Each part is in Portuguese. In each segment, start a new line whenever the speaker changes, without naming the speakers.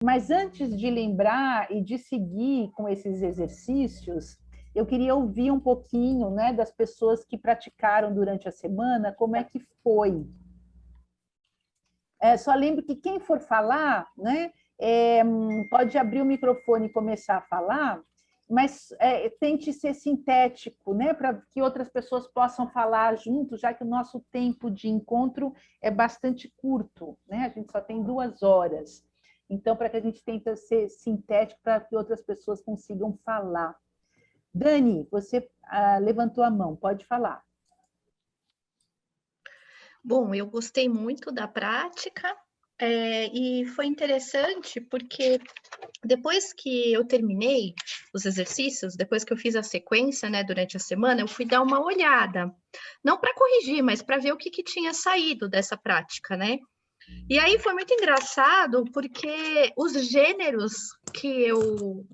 Mas antes de lembrar e de seguir com esses exercícios, eu queria ouvir um pouquinho, né, das pessoas que praticaram durante a semana, como é que foi. Só lembro que quem for falar, né, pode abrir o microfone e começar a falar, mas tente ser sintético, né, para que outras pessoas possam falar junto, já que o nosso tempo de encontro é bastante curto, né? A gente só tem 2 horas. Então, para que a gente tente ser sintético para que outras pessoas consigam falar. Dani, você levantou a mão, pode falar.
Bom, eu gostei muito da prática, e foi interessante porque depois que eu terminei os exercícios, depois que eu fiz a sequência, né, durante a semana, eu fui dar uma olhada, não para corrigir, mas para ver o que tinha saído dessa prática, né? E aí foi muito engraçado porque os gêneros que eu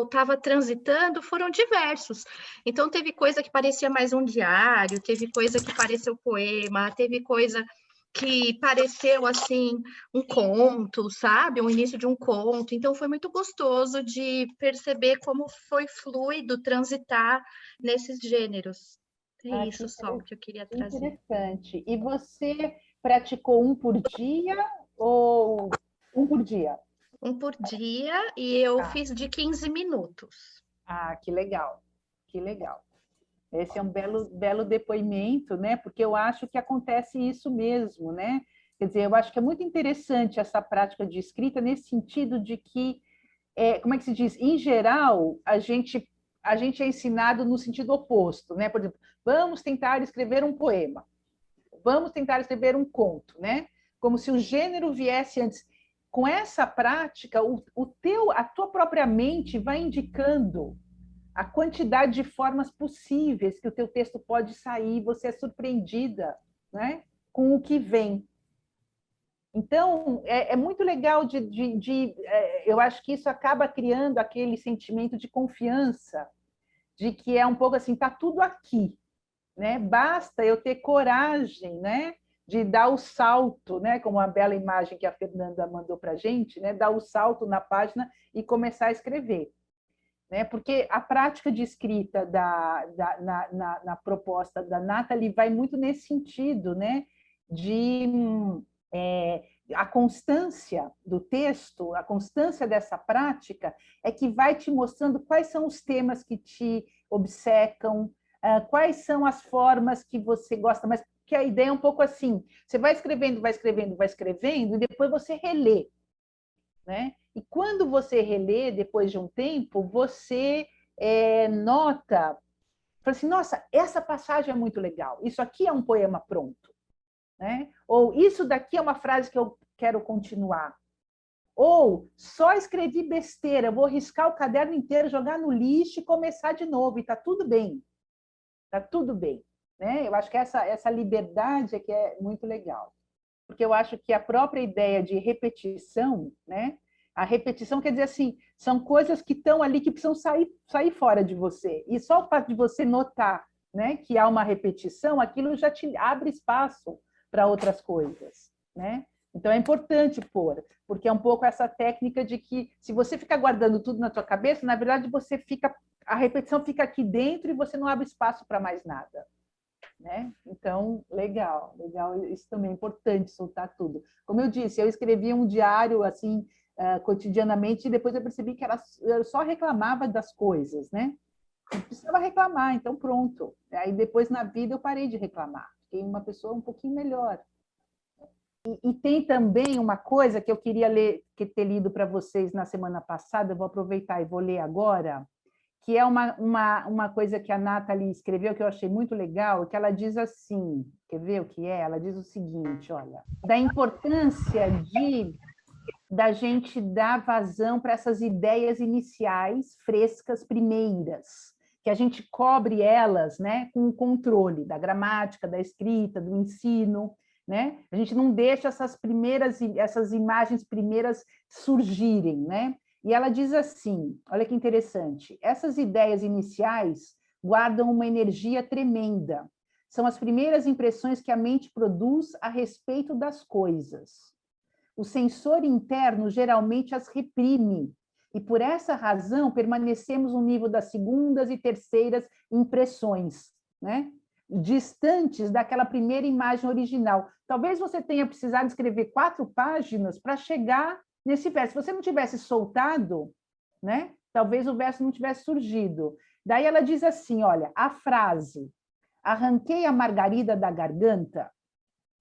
estava transitando foram diversos. Então, teve coisa que parecia mais um diário, teve coisa que pareceu poema, teve coisa que pareceu, assim, um conto, sabe? O início de um conto. Então, foi muito gostoso de perceber como foi fluido transitar nesses gêneros. É
Ah,
isso só que eu queria
que
trazer.
interessante. E você praticou um por dia ou um por dia?
Um por dia e eu
Ah,
fiz de 15 minutos.
que legal, que legal. Esse é um belo depoimento, né? Porque eu acho que acontece isso mesmo, né? Quer dizer, eu acho que é muito interessante essa prática de escrita nesse sentido de que, como é que se diz? Em geral, a gente é ensinado no sentido oposto, né? Por exemplo, vamos tentar escrever um poema, vamos tentar escrever um conto, né? Como se o gênero viesse antes. Com essa prática, a tua própria mente vai indicando a quantidade de formas possíveis que o teu texto pode sair, você é surpreendida, né, com o que vem. Então, é muito legal eu acho que isso acaba criando aquele sentimento de confiança, de que é um pouco assim, está tudo aqui, né? Basta eu ter coragem, né, de dar o salto, né, como a bela imagem que a Fernanda mandou para a gente, né, dar o salto na página e começar a escrever. Né? Porque a prática de escrita na proposta da Nathalie vai muito nesse sentido, né? De é, a constância do texto, a constância dessa prática é que vai te mostrando quais são os temas que te obcecam, quais são as formas que você gosta, mas que a ideia é um pouco assim: você vai escrevendo, vai escrevendo, vai escrevendo, e depois você relê, né? E quando você relê, depois de um tempo, você nota, fala assim, nossa, essa passagem é muito legal, isso aqui é um poema pronto, né? Ou isso daqui é uma frase que eu quero continuar. Ou só escrevi besteira, vou riscar o caderno inteiro, jogar no lixo e começar de novo, e está tudo bem, está tudo bem. Né? Eu acho que essa liberdade é que é muito legal. Porque eu acho que a própria ideia de repetição, né? A repetição quer dizer assim, são coisas que estão ali que precisam sair fora de você. E só o fato de você notar, né, que há uma repetição, aquilo já te abre espaço para outras coisas, né? Então é importante pôr, porque é um pouco essa técnica de que se você ficar guardando tudo na tua cabeça, na verdade a repetição fica aqui dentro e você não abre espaço para mais nada. Né? Então, legal, legal, isso também é importante, soltar tudo. Como eu disse, eu escrevia um diário assim, cotidianamente, e depois eu percebi que eu só reclamava das coisas, né? Não precisava reclamar, então pronto. Aí depois na vida eu parei de reclamar, fiquei uma pessoa um pouquinho melhor. E tem também uma coisa que eu queria ter lido para vocês na semana passada, eu vou aproveitar e vou ler agora, que é uma coisa que a Nathalie escreveu que eu achei muito legal, que ela diz assim, quer ver o que é? Ela diz o seguinte, olha, da importância da gente dar vazão para essas ideias iniciais, frescas, primeiras, que a gente cobre elas, né, com o controle da gramática, da escrita, do ensino, né? A gente não deixa essas imagens primeiras surgirem, né? E ela diz assim, olha que interessante, essas ideias iniciais guardam uma energia tremenda. São as primeiras impressões que a mente produz a respeito das coisas. o sensor interno geralmente as reprime, e por essa razão permanecemos no nível das segundas e terceiras impressões, né? Distantes daquela primeira imagem original. Talvez você tenha precisado escrever 4 páginas para chegar nesse verso. Se você não tivesse soltado, né? Talvez o verso não tivesse surgido. Daí ela diz assim, olha, a frase "arranquei a margarida da garganta",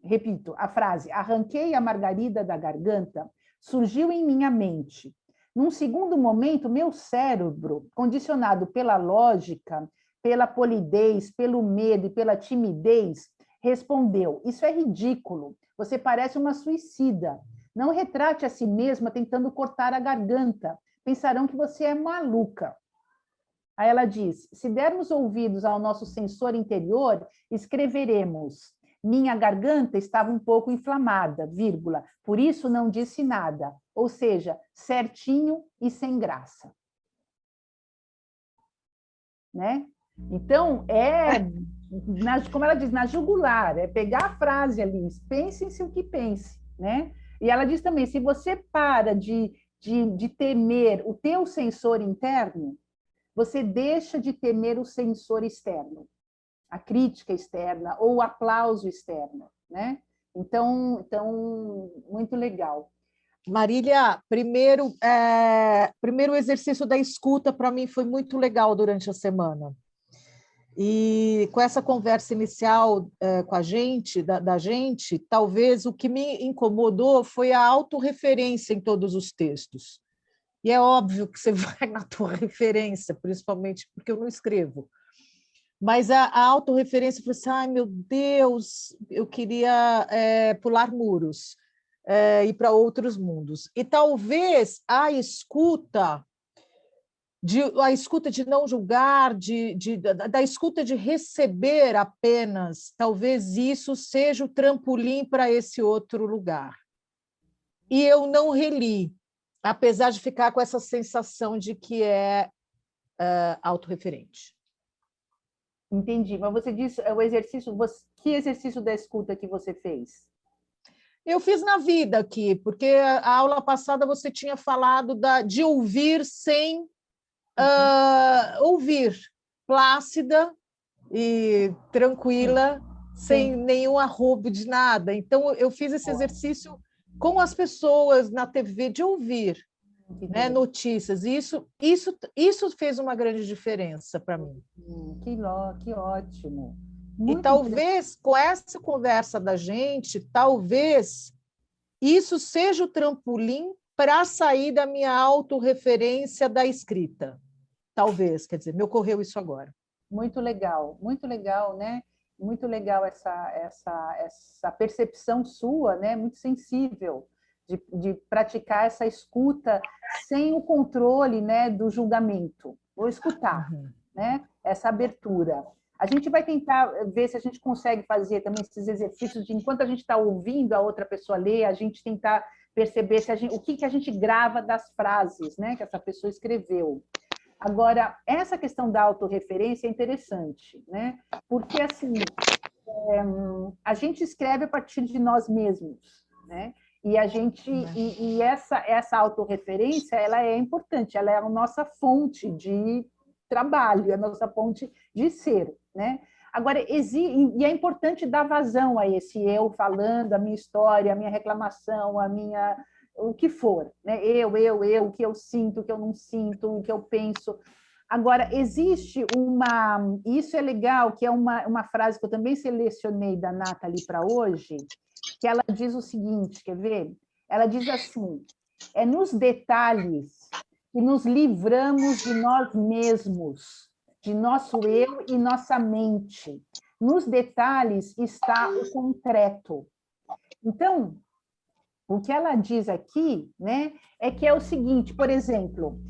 repito, a frase "arranquei a margarida da garganta" surgiu em minha mente. Num segundo momento, meu cérebro, condicionado pela lógica, pela polidez, pelo medo e pela timidez, respondeu: isso é ridículo, você parece uma suicida. Não retrate a si mesma tentando cortar a garganta. Pensarão que você é maluca. Aí ela diz: se dermos ouvidos ao nosso sensor interior, escreveremos: minha garganta estava um pouco inflamada, vírgula, por isso não disse nada. Ou seja, certinho e sem graça. Né? Então, como ela diz, na jugular, é pegar a frase ali, pense-se o que pense, né? E ela diz também, se você para de temer o teu sensor interno, você deixa de temer o sensor externo, a crítica externa ou o aplauso externo, né? Então muito legal.
Marília, primeiro exercício da escuta para mim foi muito legal durante a semana. E com essa conversa inicial com a gente, da gente, talvez o que me incomodou foi a autorreferência em todos os textos. E é óbvio que você vai na tua referência, principalmente porque eu não escrevo. Mas a autorreferência, eu falei assim, ai, meu Deus, eu queria pular muros. Ir para outros mundos. E talvez a escuta de não julgar, da escuta de receber apenas, talvez isso seja o trampolim para esse outro lugar. E eu não reli, apesar de ficar com essa sensação de que é autorreferente.
Entendi, mas você disse o exercício, que exercício da escuta que você fez?
Eu fiz na vida aqui, porque a aula passada você tinha falado de ouvir sem ouvir, plácida e tranquila, sem nenhum arrobo de nada. Então, eu fiz esse exercício com as pessoas na TV, de ouvir, né, notícias. E isso fez uma grande diferença para mim.
Que ótimo.
Muito e talvez, com essa conversa da gente, talvez isso seja o trampolim para sair da minha autorreferência da escrita. Talvez, quer dizer, me ocorreu isso agora.
Muito legal, né? Muito legal essa percepção sua, né? Muito sensível de praticar essa escuta sem o controle, né, do julgamento. Vou escutar, né? Essa abertura. A gente vai tentar ver se a gente consegue fazer também esses exercícios de, enquanto a gente está ouvindo a outra pessoa ler, a gente tentar perceber o que a gente grava das frases, né, que essa pessoa escreveu. Agora, essa questão da autorreferência é interessante, né? Porque, assim, a gente escreve a partir de nós mesmos, né? E essa autorreferência, ela é importante, ela é a nossa fonte de trabalho, a nossa fonte de ser, né? Agora, e é importante dar vazão a esse eu falando a minha história, a minha reclamação, o que for, né? O que eu sinto, o que eu não sinto, o que eu penso. Agora, existe isso é legal, que é uma frase que eu também selecionei da Nathalie para hoje, que ela diz o seguinte, quer ver? Ela diz assim, é nos detalhes que nos livramos de nós mesmos, de nosso eu e nossa mente. Nos detalhes está o concreto. Então, o que ela diz aqui, né, é que é o seguinte, por exemplo,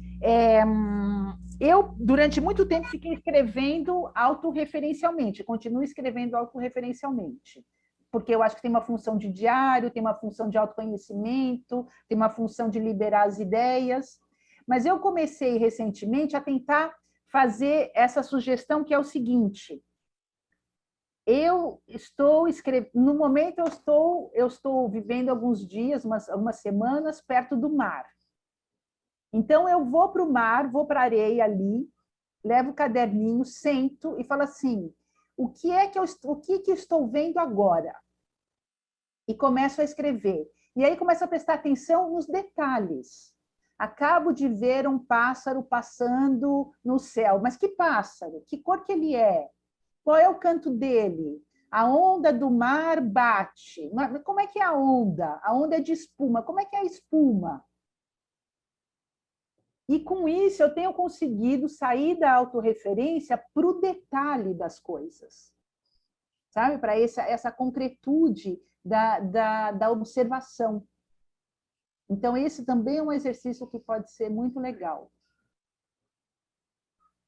eu, durante muito tempo, fiquei escrevendo autorreferencialmente, continuo escrevendo autorreferencialmente, porque eu acho que tem uma função de diário, tem uma função de autoconhecimento, tem uma função de liberar as ideias, mas eu comecei recentemente a tentar fazer essa sugestão, que é o seguinte: Eu estou escrevendo, no momento eu estou vivendo alguns dias, algumas semanas perto do mar. Então eu vou para o mar, vou para a areia ali, levo o caderninho, sento e falo assim: o que é que que estou vendo agora? E começo a escrever. E aí começo a prestar atenção nos detalhes. Acabo de ver um pássaro passando no céu, mas que pássaro? Que cor que ele é? Qual é o canto dele? A onda do mar bate. Mas como é que é a onda? A onda é de espuma. Como é que é a espuma? E com isso eu tenho conseguido sair da autorreferência para o detalhe das coisas, sabe? Para essa concretude da observação. Então, esse também é um exercício que pode ser muito legal.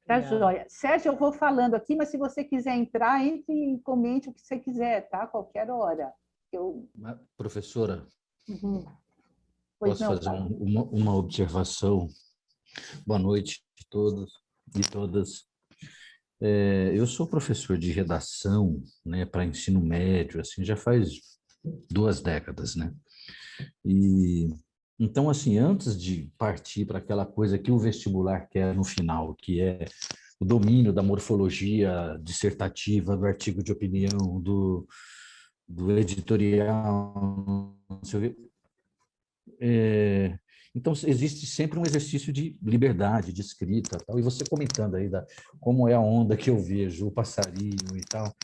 Tá, joia. Sérgio, eu vou falando aqui, mas se você quiser entrar, entre e comente o que você quiser, tá? Qualquer hora.
Professora,
Pois
posso
não,
fazer uma observação? Boa noite a todos e todas. Eu sou professor de redação, né, para ensino médio, assim, já faz 2 décadas, né? E então, assim, antes de partir para aquela coisa que o vestibular quer no final, que é o domínio da morfologia dissertativa, do artigo de opinião, do editorial, não sei o quê. Então, existe sempre um exercício de liberdade, de escrita, tal. E você comentando aí como é a onda que eu vejo, o passarinho e tal.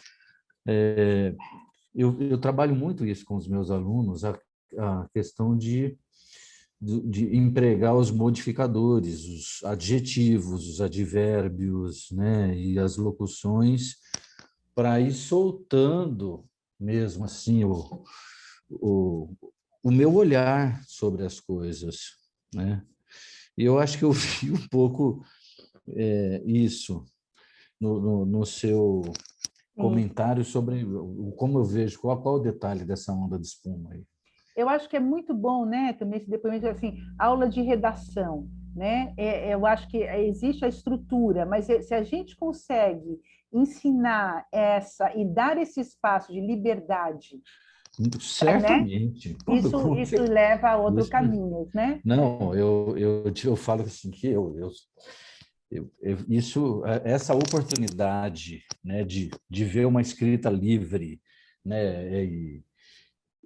Eu trabalho muito isso com os meus alunos, a questão de empregar os modificadores, os adjetivos, os advérbios, né, e as locuções, para ir soltando mesmo assim o meu olhar sobre as coisas, né? E eu acho que eu vi um pouco isso no seu comentário sobre como eu vejo, qual o detalhe dessa onda de espuma aí.
Eu acho que é muito bom, né, também esse depoimento, assim, aula de redação, né? Eu acho que existe a estrutura, mas se a gente consegue ensinar essa e dar esse espaço de liberdade,
certamente,
né? Isso leva a outros caminhos, né?
Não, eu falo assim que essa oportunidade, né, de ver uma escrita livre, né,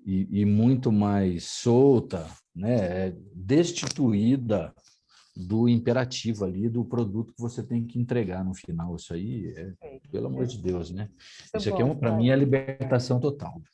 e muito mais solta, né, destituída do imperativo ali, do produto que você tem que entregar no final. Isso aí, pelo amor de Deus, né? Isso aqui, para mim, é libertação total.